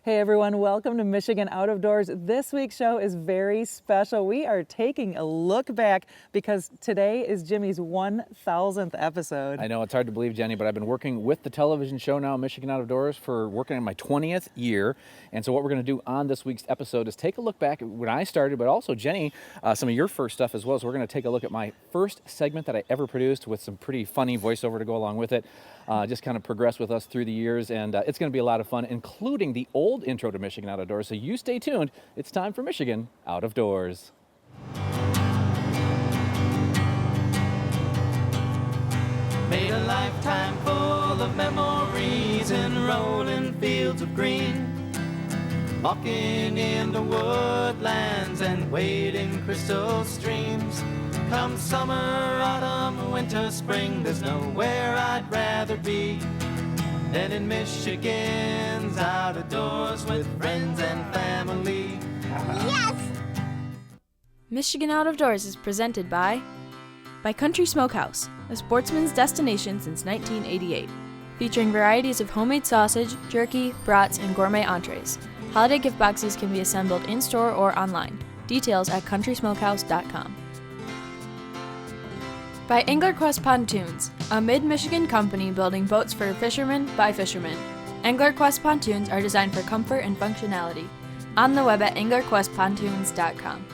Hey everyone, welcome to Michigan Out of Doors. This week's show is very special. We are taking a look back because today is Jimmy's 1,000th episode. I know it's hard to believe, Jenny, but I've been working with the television show now, Michigan Out of Doors, for working on my 20th year. And so what we're going to do on this week's episode is take a look back at when I started, but also, Jenny, some of your first stuff as well. So we're going to take a look at my first segment that I ever produced with some pretty funny voiceover to go along with it. Just kind of progress with us through the years, and it's going to be a lot of fun, including the old intro to Michigan Out of Doors. So you stay tuned. It's time for Michigan Out of Doors. Made a lifetime full of memories in rolling fields of green, walking in the woodlands and wading crystal streams. Come summer, autumn, winter, spring, there's nowhere I'd rather be than in Michigan's out of doors with friends and family. Yes! Michigan Out of Doors is presented by Country Smokehouse, a sportsman's destination since 1988, featuring varieties of homemade sausage, jerky, brats, and gourmet entrees. Holiday gift boxes can be assembled in-store or online. Details at countrysmokehouse.com. By AnglerQuest Pontoons, a mid-Michigan company building boats for fishermen by fishermen. AnglerQuest Pontoons are designed for comfort and functionality. On the web at anglerquestpontoons.com.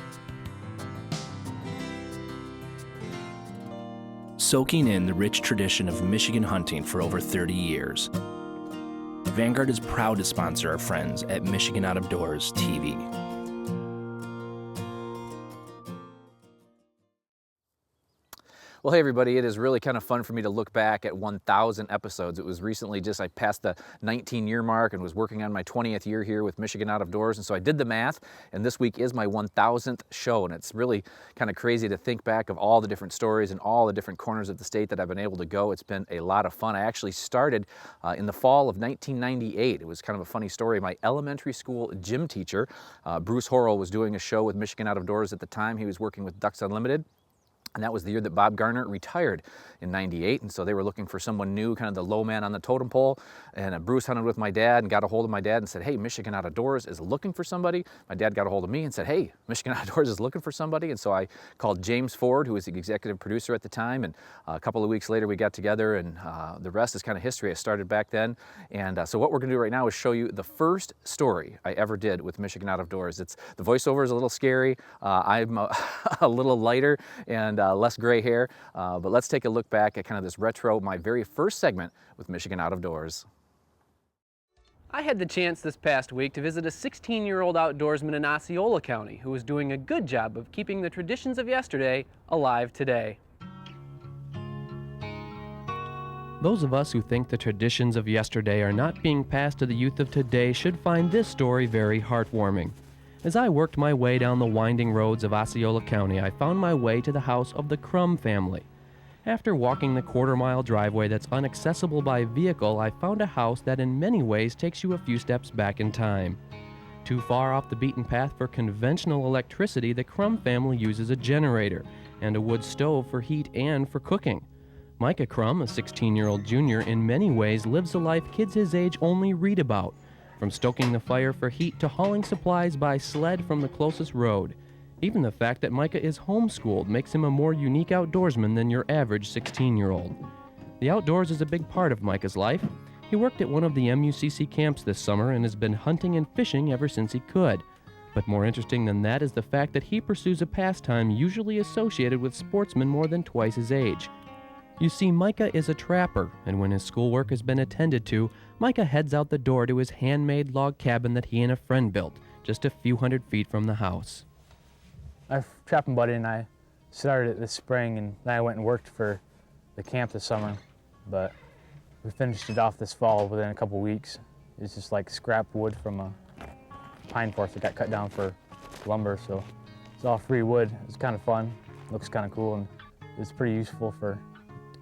Soaking in the rich tradition of Michigan hunting for over 30 years, Vanguard is proud to sponsor our friends at Michigan Out of Doors TV. Well, hey everybody, it is really kind of fun for me to look back at 1,000 episodes. It was recently I passed the 19-year mark and was working on my 20th year here with Michigan Out of Doors, and so I did the math, and this week is my 1,000th show, and it's really kind of crazy to think back of all the different stories and all the different corners of the state that I've been able to go. It's been a lot of fun. I actually started in the fall of 1998. It was kind of a funny story. My elementary school gym teacher, Bruce Horrell, was doing a show with Michigan Out of Doors at the time. He was working with Ducks Unlimited. And that was the year that Bob Garner retired in '98, and so they were looking for someone new, kind of the low man on the totem pole. And Bruce hunted with my dad and got a hold of my dad and said, hey, Michigan Out of Doors is looking for somebody. My dad got a hold of me and said, hey, Michigan Out of Doors is looking for somebody. And so I called James Ford, who was the executive producer at the time, and a couple of weeks later we got together, and the rest is kind of history. I started back then. And so what we're gonna do right now is show you the first story I ever did with Michigan Out of Doors. The voiceover is a little scary. I'm a little lighter and less gray hair, but let's take a look back at kind of this retro, my very first segment with Michigan Out of Doors. I had the chance this past week to visit a 16-year-old outdoorsman in Osceola County who was doing a good job of keeping the traditions of yesterday alive today. Those of us who think the traditions of yesterday are not being passed to the youth of today should find this story very heartwarming. As I worked my way down the winding roads of Osceola County, I found my way to the house of the Crum family. After walking the quarter-mile driveway that's inaccessible by vehicle, I found a house that in many ways takes you a few steps back in time. Too far off the beaten path for conventional electricity, the Crum family uses a generator and a wood stove for heat and for cooking. Micah Crum, a 16-year-old junior, in many ways lives a life kids his age only read about. From stoking the fire for heat to hauling supplies by sled from the closest road. Even the fact that Micah is homeschooled makes him a more unique outdoorsman than your average 16-year-old. The outdoors is a big part of Micah's life. He worked at one of the MUCC camps this summer and has been hunting and fishing ever since he could. But more interesting than that is the fact that he pursues a pastime usually associated with sportsmen more than twice his age. You see, Micah is a trapper, and when his schoolwork has been attended to, Micah heads out the door to his handmade log cabin that he and a friend built, just a few hundred feet from the house. My trapping buddy and I started it this spring, and then I went and worked for the camp this summer, but we finished it off this fall within a couple weeks. It's just like scrap wood from a pine forest that got cut down for lumber, so it's all free wood. It's kind of fun, looks kind of cool, and it's pretty useful for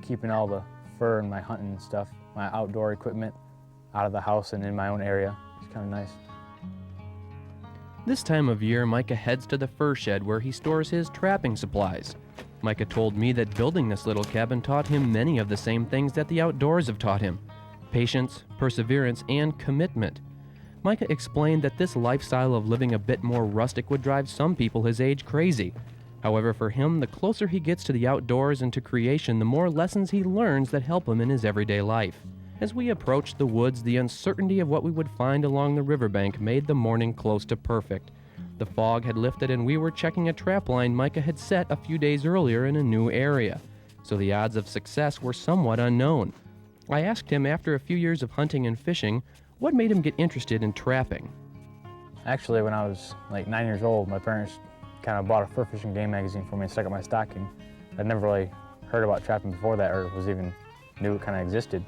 keeping all the fur and my hunting and stuff, my outdoor equipment out of the house and in my own area. It's kind of nice. This time of year, Micah heads to the fur shed where he stores his trapping supplies. Micah told me that building this little cabin taught him many of the same things that the outdoors have taught him: patience, perseverance, and commitment. Micah explained that this lifestyle of living a bit more rustic would drive some people his age crazy. However, for him, the closer he gets to the outdoors and to creation, the more lessons he learns that help him in his everyday life. As we approached the woods, the uncertainty of what we would find along the riverbank made the morning close to perfect. The fog had lifted and we were checking a trap line Micah had set a few days earlier in a new area, so the odds of success were somewhat unknown. I asked him, after a few years of hunting and fishing, what made him get interested in trapping. Actually, when I was like 9 years old, my parents kind of bought a fur fishing game magazine for me and stuck it in my stocking. I'd never really heard about trapping before that, or was even knew it kind of existed.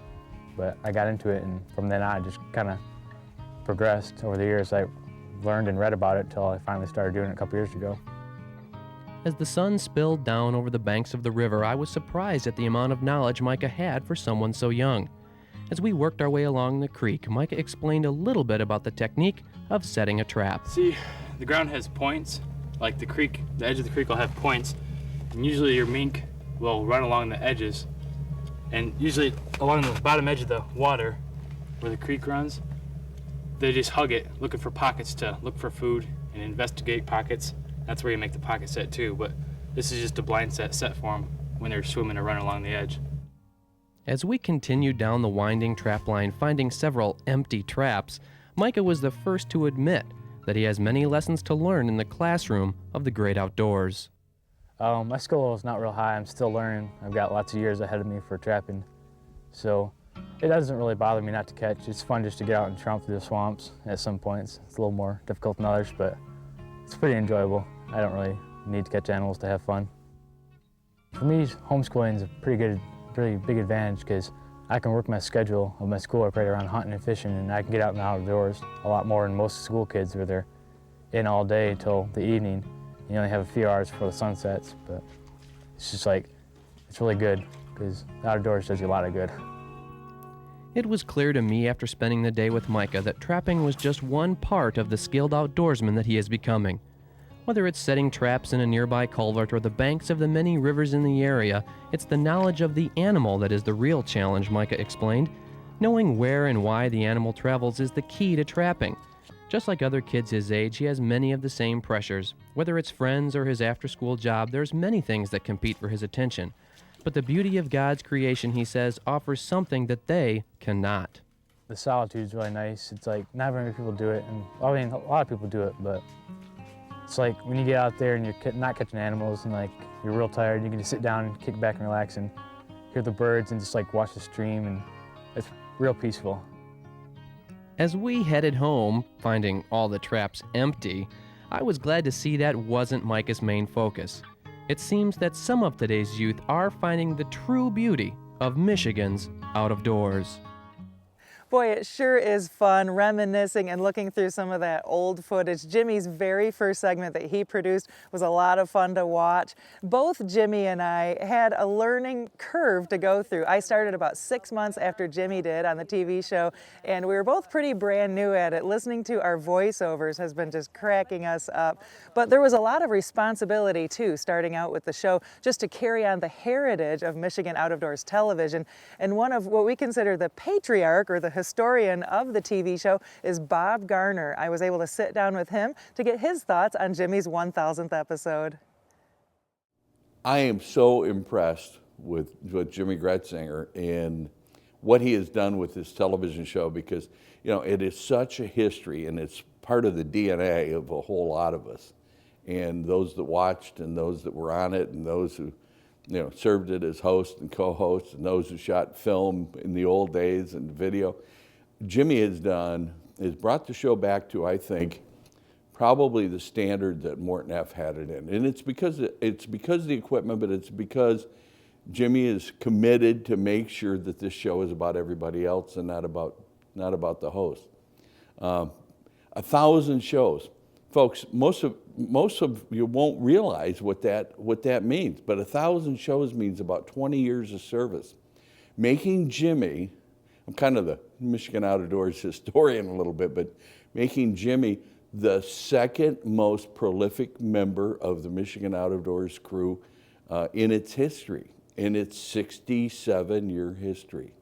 But I got into it, and from then on, I just kind of progressed over the years. I learned and read about it until I finally started doing it a couple years ago. As the sun spilled down over the banks of the river, I was surprised at the amount of knowledge Micah had for someone so young. As we worked our way along the creek, Micah explained a little bit about the technique of setting a trap. See, the ground has points, like the creek, the edge of the creek will have points, and usually your mink will run along the edges, and usually along the bottom edge of the water where the creek runs, they just hug it, looking for pockets to look for food and investigate pockets. That's where you make the pocket set too, but this is just a blind set for them when they're swimming or running along the edge. As we continued down the winding trap line, finding several empty traps, Micah was the first to admit that he has many lessons to learn in the classroom of the great outdoors. My skill level is not real high. I'm still learning. I've got lots of years ahead of me for trapping, so it doesn't really bother me not to catch. It's fun just to get out and tromp through the swamps at some points. It's a little more difficult than others, but it's pretty enjoyable. I don't really need to catch animals to have fun. For me, homeschooling is a pretty big advantage because I can work my schedule of my schoolwork right around hunting and fishing, and I can get out in the outdoors a lot more than most school kids where they're in all day till the evening. You only have a few hours before the sun sets, but it's just like, it's really good because the outdoors does you a lot of good. It was clear to me after spending the day with Micah that trapping was just one part of the skilled outdoorsman that he is becoming. Whether it's setting traps in a nearby culvert or the banks of the many rivers in the area, it's the knowledge of the animal that is the real challenge, Micah explained. Knowing where and why the animal travels is the key to trapping. Just like other kids his age, he has many of the same pressures. Whether it's friends or his after-school job, there's many things that compete for his attention. But the beauty of God's creation, he says, offers something that they cannot. The solitude is really nice. It's like not very many people do it, and I mean, a lot of people do it, but it's like when you get out there and you're not catching animals and like you're real tired, you can just sit down and kick back and relax and hear the birds and just like watch the stream, and it's real peaceful. As we headed home, finding all the traps empty, I was glad to see that wasn't Micah's main focus. It seems that some of today's youth are finding the true beauty of Michigan's out of doors. Boy, it sure is fun reminiscing and looking through some of that old footage. Jimmy's very first segment that he produced was a lot of fun to watch. Both Jimmy and I had a learning curve to go through. I started about 6 months after Jimmy did on the TV show, and we were both pretty brand new at it. Listening to our voiceovers has been just cracking us up. But there was a lot of responsibility too, starting out with the show, just to carry on the heritage of Michigan Out of Doors television. And one of what we consider the patriarch, or the historian of the TV show, is Bob Garner. I was able to sit down with him to get his thoughts on Jimmy's 1000th episode. I am so impressed with Jimmy Gretzinger and what he has done with this television show, because you know it is such a history and it's part of the DNA of a whole lot of us, and those that watched and those that were on it and those who served it as host and co-host and those who shot film in the old days and video. Jimmy has brought the show back to, I think, probably the standard that Morton F. had it in. And it's because of the equipment, but it's because Jimmy is committed to make sure that this show is about everybody else and not about the host. 1,000 shows. Folks, most of you won't realize what that means, but 1,000 shows means about 20 years of service. Making Jimmy, I'm kind of the Michigan Out of Doors historian a little bit, but making Jimmy the second most prolific member of the Michigan Out of Doors crew in its history, in its 67-year history.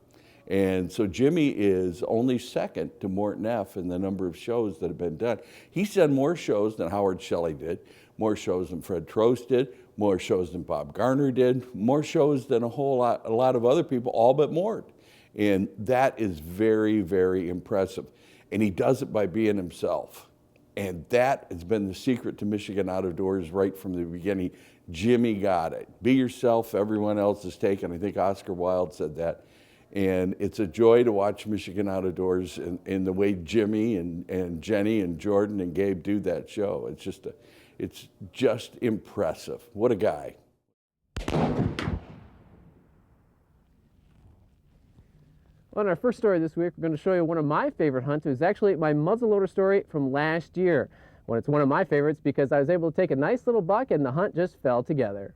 And so Jimmy is only second to Morton F. in the number of shows that have been done. He's done more shows than Howard Shelley did, more shows than Fred Trost did, more shows than Bob Garner did, more shows than a lot of other people, all but Mort. And that is very, very impressive. And he does it by being himself. And that has been the secret to Michigan Out of Doors right from the beginning. Jimmy got it. Be yourself, everyone else is taken. I think Oscar Wilde said that. And it's a joy to watch Michigan Out of Doors in the way Jimmy and Jenny and Jordan and Gabe do that show. It's just impressive. What a guy. Well, in our first story this week, we're going to show you one of my favorite hunts. It was actually my muzzleloader story from last year. Well, it's one of my favorites because I was able to take a nice little buck and the hunt just fell together.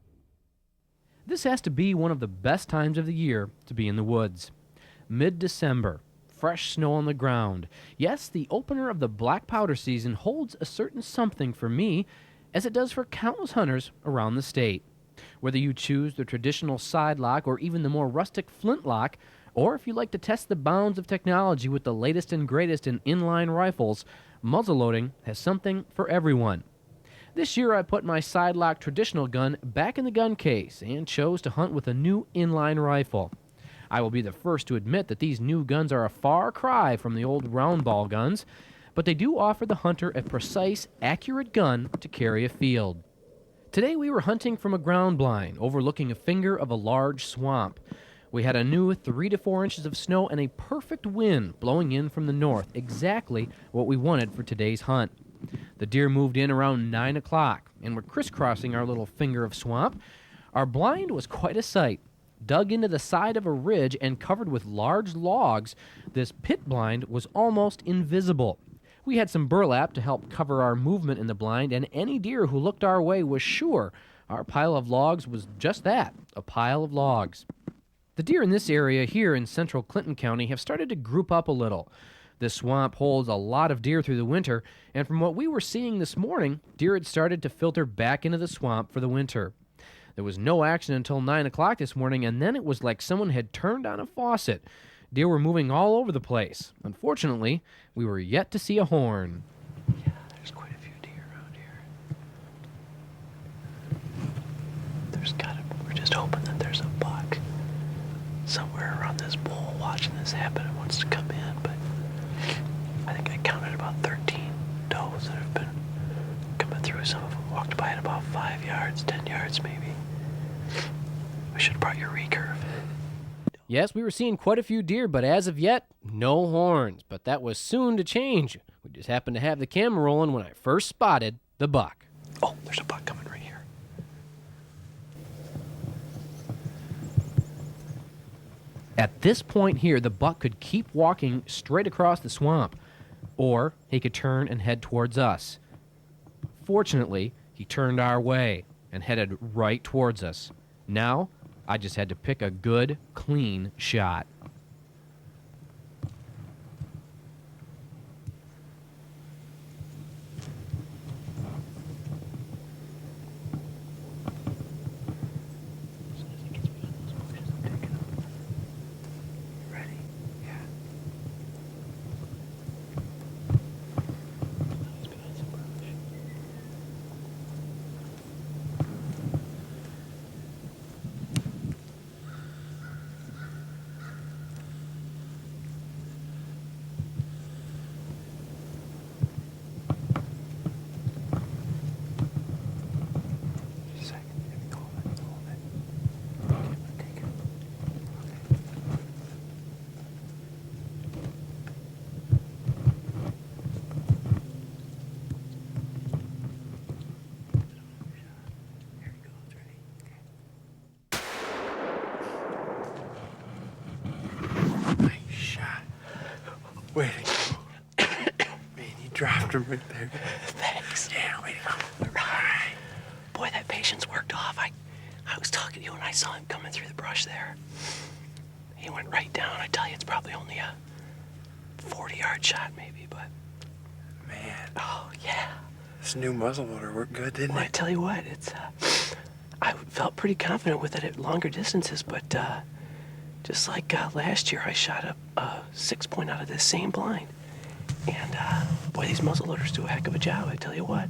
This has to be one of the best times of the year to be in the woods. Mid-December, fresh snow on the ground. Yes, the opener of the black powder season holds a certain something for me, as it does for countless hunters around the state. Whether you choose the traditional sidelock or even the more rustic flintlock, or if you like to test the bounds of technology with the latest and greatest in inline rifles, muzzleloading has something for everyone. This year I put my sidelock traditional gun back in the gun case and chose to hunt with a new inline rifle. I will be the first to admit that these new guns are a far cry from the old round ball guns, but they do offer the hunter a precise, accurate gun to carry a field. Today we were hunting from a ground blind overlooking a finger of a large swamp. We had a new 3 to 4 inches of snow and a perfect wind blowing in from the north, exactly what we wanted for today's hunt. The deer moved in around 9 o'clock and were crisscrossing our little finger of swamp. Our blind was quite a sight. Dug into the side of a ridge and covered with large logs, this pit blind was almost invisible. We had some burlap to help cover our movement in the blind, and any deer who looked our way was sure our pile of logs was just that, a pile of logs. The deer in this area here in central Clinton County have started to group up a little. This swamp holds a lot of deer through the winter, and from what we were seeing this morning, deer had started to filter back into the swamp for the winter. There was no action until 9 o'clock this morning, and then it was like someone had turned on a faucet. Deer were moving all over the place. Unfortunately, we were yet to see a horn. Yeah, there's quite a few deer around here. We're just hoping that there's a buck somewhere around this bowl watching this happen and wants to come in, but I think I counted about 13 does that have been coming through. Some of them walked by at about 5 yards, 10 yards maybe. We should have brought your recurve. Yes, we were seeing quite a few deer, but as of yet, no horns. But that was soon to change. We just happened to have the camera rolling when I first spotted the buck. Oh, there's a buck coming right here. At this point here, the buck could keep walking straight across the swamp, or he could turn and head towards us. Fortunately, he turned our way and headed right towards us. Now, I just had to pick a good, clean shot. Way to go. Man, you dropped him right there. Thanks. Yeah, way to go. All right. Boy, that patience worked off. I was talking to you and I saw him coming through the brush there. He went right down. I tell you, it's probably only a 40-yard shot maybe, but... Man. Oh, yeah. This new muzzleloader worked good, didn't it? I tell you what, it's... I felt pretty confident with it at longer distances, but Just like last year, I shot a 6-point out of this same blind. And boy, these muzzleloaders do a heck of a job, I tell you what.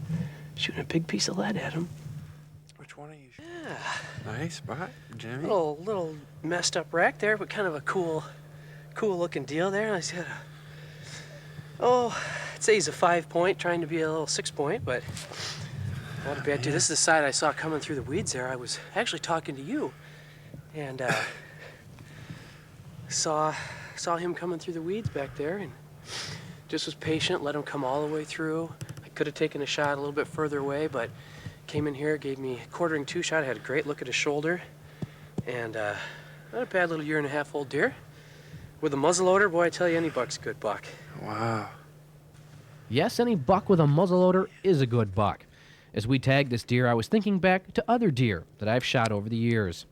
Shooting a big piece of lead at them. Which one are you shooting? Yeah. Nice spot, Jimmy. Little messed up rack there, but kind of a cool looking deal there. I said, I'd say he's a 5-point, trying to be a little 6-point, but not a bad dude. This is the side I saw coming through the weeds there. I was actually talking to you, and saw him coming through the weeds back there, and just was patient, let him come all the way through. I could have taken a shot a little bit further away, but came in here, gave me a quartering 2 shot. I had a great look at his shoulder, and not a bad little 1.5-year-old deer. With a muzzleloader, boy, I tell you, any buck's a good buck. Wow. Yes, any buck with a muzzleloader is a good buck. As we tagged this deer, I was thinking back to other deer that I've shot over the years.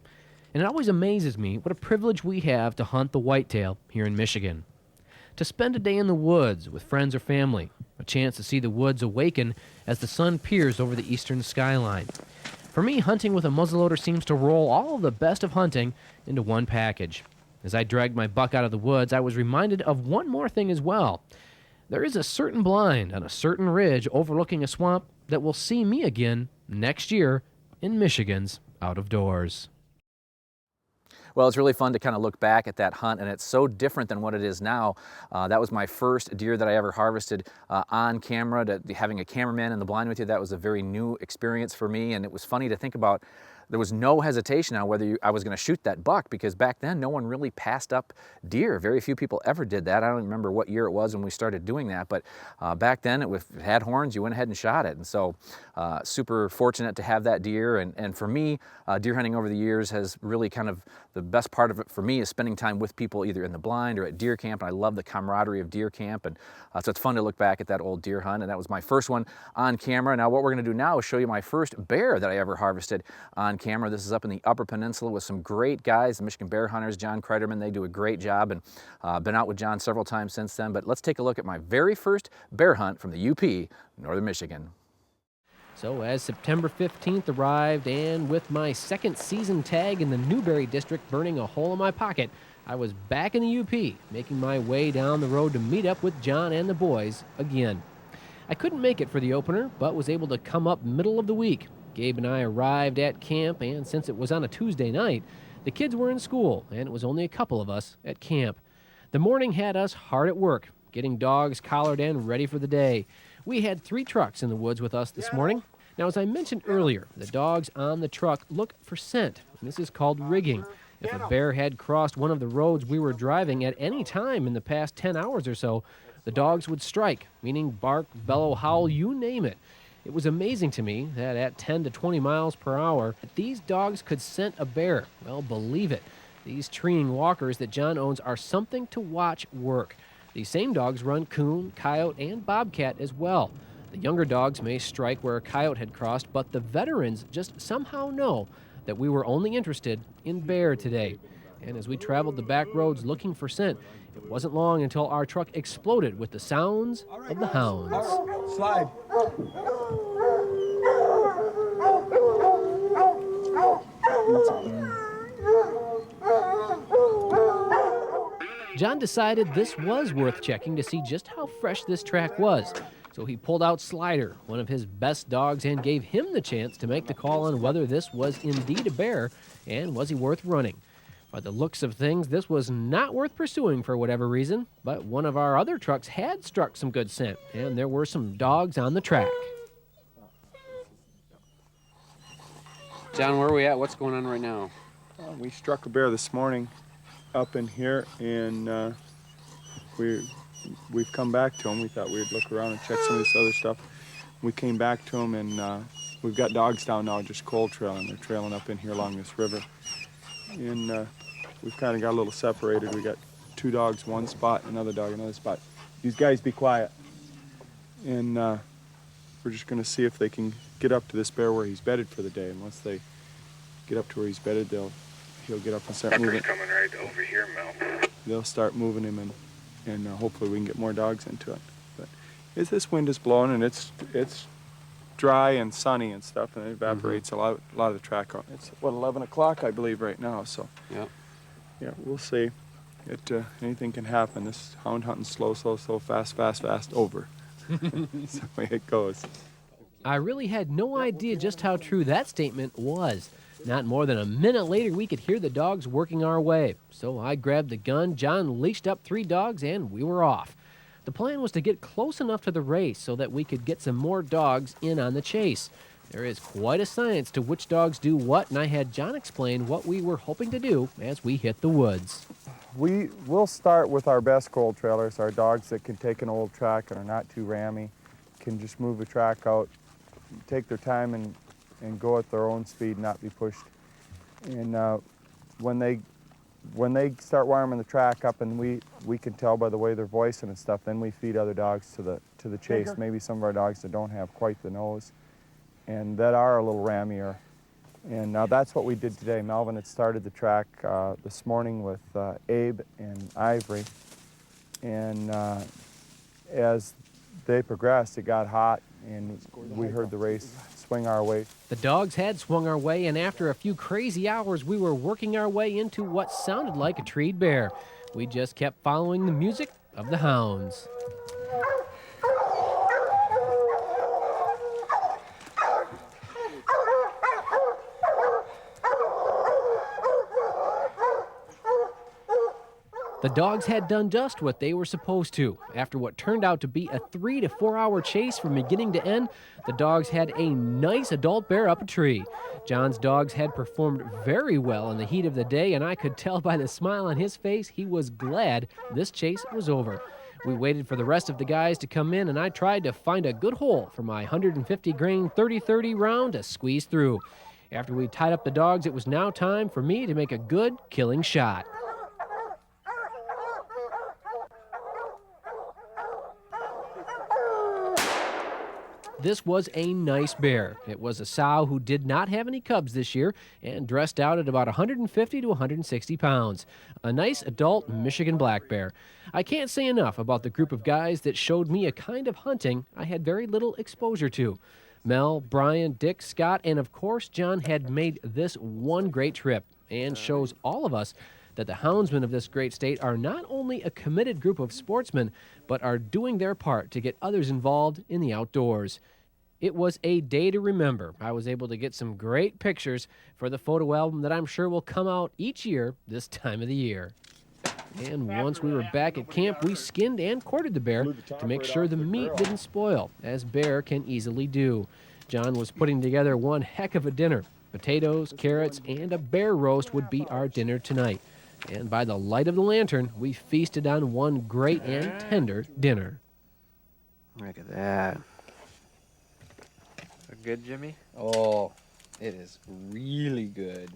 And it always amazes me what a privilege we have to hunt the whitetail here in Michigan. To spend a day in the woods with friends or family, a chance to see the woods awaken as the sun peers over the eastern skyline. For me, hunting with a muzzleloader seems to roll all of the best of hunting into one package. As I dragged my buck out of the woods, I was reminded of one more thing as well. There is a certain blind on a certain ridge overlooking a swamp that will see me again next year in Michigan's Out of Doors. Well, it's really fun to kind of look back at that hunt, and it's so different than what it is now. That was my first deer that I ever harvested on camera. Having a cameraman in the blind with you, that was a very new experience for me, and it was funny to think about. There was no hesitation on whether I was going to shoot that buck, because back then no one really passed up deer. Very few people ever did that. I don't remember what year it was when we started doing that, but back then it had horns, you went ahead and shot it. And so super fortunate to have that deer. And for me, deer hunting over the years has really kind of, the best part of it for me is spending time with people either in the blind or at deer camp. And I love the camaraderie of deer camp. And so it's fun to look back at that old deer hunt. And that was my first one on camera. Now what we're going to do now is show you my first bear that I ever harvested on camera. This is up in the Upper Peninsula with some great guys, the Michigan bear hunters, John Kreiderman. They do a great job, and been out with John several times since then. But let's take a look at my very first bear hunt from the UP, Northern Michigan. So as September 15th arrived, and with my second season tag in the Newberry district burning a hole in my pocket, I was back in the UP, making my way down the road to meet up with John and the boys again. I couldn't make it for the opener, but was able to come up middle of the week. Gabe and I arrived at camp, and since it was on a Tuesday night, the kids were in school, and it was only a couple of us at camp. The morning had us hard at work, getting dogs collared and ready for the day. We had 3 trucks in the woods with us this morning. Now, as I mentioned earlier, the dogs on the truck look for scent, and this is called rigging. If a bear had crossed one of the roads we were driving at any time in the past 10 hours or so, the dogs would strike, meaning bark, bellow, howl, you name it. It was amazing to me that at 10 to 20 miles per hour, these dogs could scent a bear. Well, believe it. These treeing walkers that John owns are something to watch work. These same dogs run coon, coyote, and bobcat as well. The younger dogs may strike where a coyote had crossed, but the veterans just somehow know that we were only interested in bear today. And as we traveled the back roads looking for scent, it wasn't long until our truck exploded with the sounds of the hounds. Slide. John decided this was worth checking to see just how fresh this track was. So he pulled out Slider, one of his best dogs, and gave him the chance to make the call on whether this was indeed a bear and was he worth running. By the looks of things, this was not worth pursuing for whatever reason, but one of our other trucks had struck some good scent, and there were some dogs on the track. John, where are we at? What's going on right now? We struck a bear this morning up in here, and we've come back to him. We thought we'd look around and check some of this other stuff. We came back to him, and we've got dogs down now just cold trailing. They're trailing up in here along this river. And we've kind of got a little separated. We got 2 dogs, one spot, another dog, another spot. These guys be quiet. And we're just going to see if they can get up to this bear where he's bedded for the day. And once they get up to where he's bedded, he'll get up and start moving. coming right over here, Mel. They'll start moving him, and hopefully we can get more dogs into it. But this wind is blowing, and it's dry and sunny and stuff, and it evaporates a lot of the track. It's 11 o'clock, I believe, right now. So yeah, Yeah, we'll see. Anything can happen. This hound hunting slow, fast, over. That's the way it goes. I really had no idea just how true that statement was. Not more than a minute later, we could hear the dogs working our way. So I grabbed the gun, John leashed up 3 dogs, and we were off. The plan was to get close enough to the race so that we could get some more dogs in on the chase. There is quite a science to which dogs do what, and I had John explain what we were hoping to do as we hit the woods. We'll start with our best cold trailers, our dogs that can take an old track and are not too rammy, can just move the track out, take their time and go at their own speed, not be pushed. And when they start warming the track up, and we can tell by the way they're voicing and stuff, then we feed other dogs to the chase. Maybe some of our dogs that don't have quite the nose and that are a little rammier. And that's what we did today. Melvin had started the track this morning with Abe and Ivory. And as they progressed, it got hot, and we heard the race swing our way. The dogs had swung our way, and after a few crazy hours, we were working our way into what sounded like a treed bear. We just kept following the music of the hounds. The dogs had done just what they were supposed to. After what turned out to be a 3 to 4 hour chase from beginning to end, the dogs had a nice adult bear up a tree. John's dogs had performed very well in the heat of the day, and I could tell by the smile on his face he was glad this chase was over. We waited for the rest of the guys to come in, and I tried to find a good hole for my 150 grain 30-30 round to squeeze through. After we tied up the dogs, it was now time for me to make a good killing shot. This was a nice bear. It was a sow who did not have any cubs this year and dressed out at about 150 to 160 pounds. A nice adult Michigan black bear. I can't say enough about the group of guys that showed me a kind of hunting I had very little exposure to. Mel, Brian, Dick, Scott, and of course John had made this one great trip and shows all of us that the houndsmen of this great state are not only a committed group of sportsmen, but are doing their part to get others involved in the outdoors. It was a day to remember. I was able to get some great pictures for the photo album that I'm sure will come out each year this time of the year. And once we were back at camp, we skinned and quartered the bear to make sure the meat didn't spoil, as bear can easily do. John was putting together one heck of a dinner. Potatoes, carrots, and a bear roast would be our dinner tonight. And by the light of the lantern, we feasted on one great and tender dinner. Look at that. Good, Jimmy? Oh, it is really good.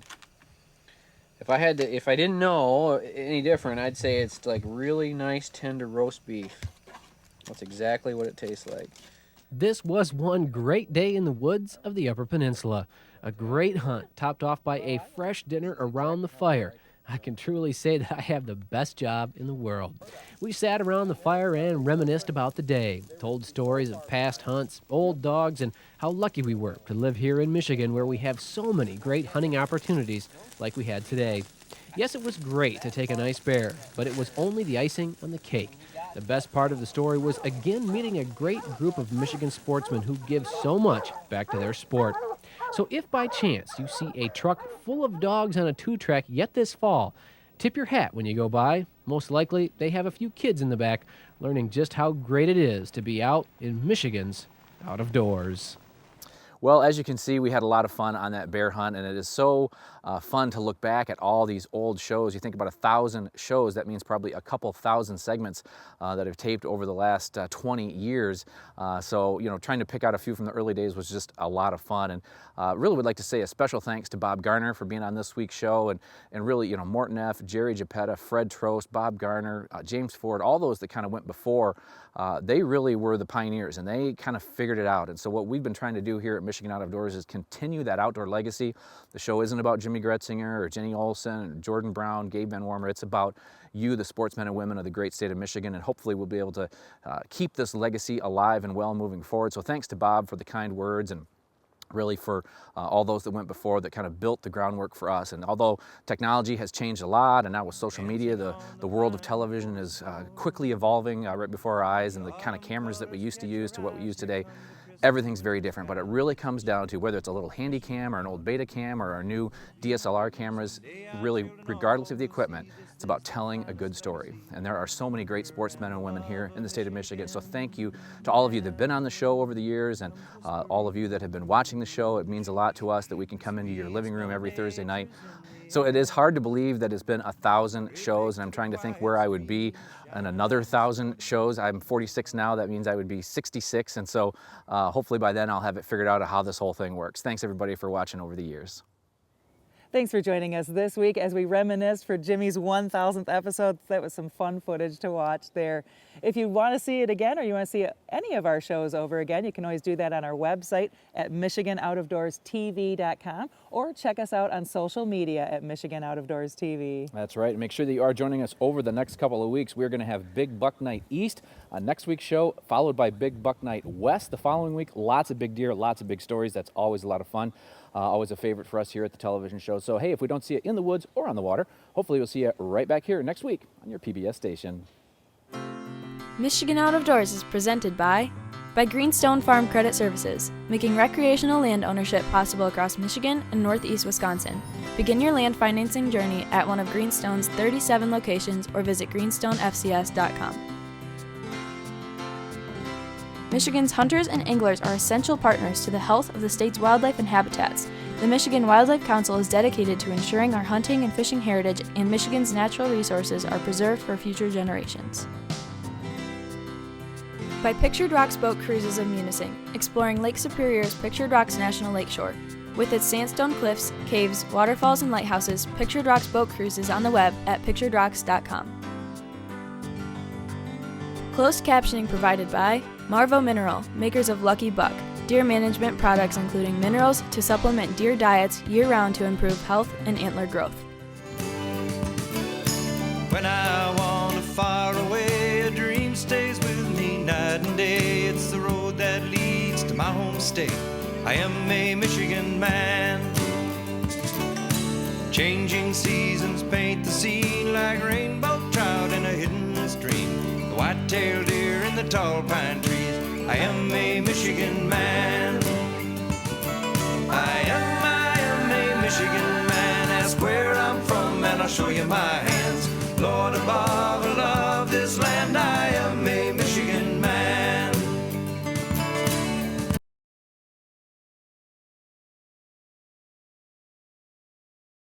If I didn't know any different, I'd say it's like really nice tender roast beef. That's exactly what it tastes like. This was one great day in the woods of the Upper Peninsula. A great hunt topped off by a fresh dinner around the fire. I can truly say that I have the best job in the world. We sat around the fire and reminisced about the day, told stories of past hunts, old dogs, and how lucky we were to live here in Michigan where we have so many great hunting opportunities like we had today. Yes, it was great to take a nice bear, but it was only the icing on the cake. The best part of the story was again meeting a great group of Michigan sportsmen who give so much back to their sport. So if by chance you see a truck full of dogs on a 2-track yet this fall, tip your hat when you go by. Most likely they have a few kids in the back learning just how great it is to be out in Michigan's out of doors. Well, as you can see, we had a lot of fun on that bear hunt, and it is so fun to look back at all these old shows. You think about 1,000 shows, that means probably a couple thousand segments that have taped over the last 20 years. So, you know, trying to pick out a few from the early days was just a lot of fun. And really would like to say a special thanks to Bob Garner for being on this week's show, and really, you know, Morton F., Jerry Geppetta, Fred Trost, Bob Garner, James Ford, all those that kind of went before. They really were the pioneers, and they kind of figured it out. And so what we've been trying to do here at Michigan Out of Doors is continue that outdoor legacy. The show isn't about Jimmy Gretzinger or Jenny Olson or Jordan Brown, Gabe Van Warmer. It's about you, the sportsmen and women of the great state of Michigan, and hopefully we'll be able to keep this legacy alive and well moving forward. So thanks to Bob for the kind words, and really for all those that went before that kind of built the groundwork for us. And although technology has changed a lot, and now with social media, the world of television is quickly evolving right before our eyes, and the kind of cameras that we used to use to what we use today, everything's very different. But it really comes down to whether it's a little handy cam or an old beta cam or our new DSLR cameras, really regardless of the equipment, it's about telling a good story. And there are so many great sportsmen and women here in the state of Michigan. So thank you to all of you that have been on the show over the years, and all of you that have been watching the show. It means a lot to us that we can come into your living room every Thursday night. So it is hard to believe that it's been 1,000 shows, and I'm trying to think where I would be in another 1,000 shows. I'm 46 now, that means I would be 66, and so hopefully by then I'll have it figured out how this whole thing works. Thanks everybody for watching over the years. Thanks for joining us this week as we reminisce for Jimmy's 1,000th episode. That was some fun footage to watch there. If you want to see it again, or you want to see any of our shows over again, you can always do that on our website at MichiganOutofDoorsTV.com, or check us out on social media at Michigan Out of Doors TV. That's right. Make sure that you are joining us over the next couple of weeks. We're going to have Big Buck Night East on next week's show, followed by Big Buck Night West the following week. Lots of big deer, lots of big stories. That's always a lot of fun. Always a favorite for us here at the television show. So hey, if we don't see it in the woods or on the water, hopefully we'll see you right back here next week on your PBS station. Michigan Out of Doors is presented by Greenstone Farm Credit Services, making recreational land ownership possible across Michigan and northeast Wisconsin. Begin your land financing journey at one of Greenstone's 37 locations or visit greenstonefcs.com. Michigan's hunters and anglers are essential partners to the health of the state's wildlife and habitats. The Michigan Wildlife Council is dedicated to ensuring our hunting and fishing heritage and Michigan's natural resources are preserved for future generations. By Pictured Rocks Boat Cruises of Munising, exploring Lake Superior's Pictured Rocks National Lakeshore. With its sandstone cliffs, caves, waterfalls, and lighthouses, Pictured Rocks Boat Cruises on the web at picturedrocks.com. Closed captioning provided by Marvo Mineral, makers of Lucky Buck, deer management products including minerals to supplement deer diets year-round to improve health and antler growth. When I wander far away, a dream stays with me night and day. It's the road that leads to my home state. I am a Michigan man. Changing seasons paint the scene like rainbow trout in a hidden stream. The white-tailed deer in the tall pine trees. I am a Michigan man. I am a Michigan man. Ask where I'm from and I'll show you my hands. Lord above, I love this land. I am a Michigan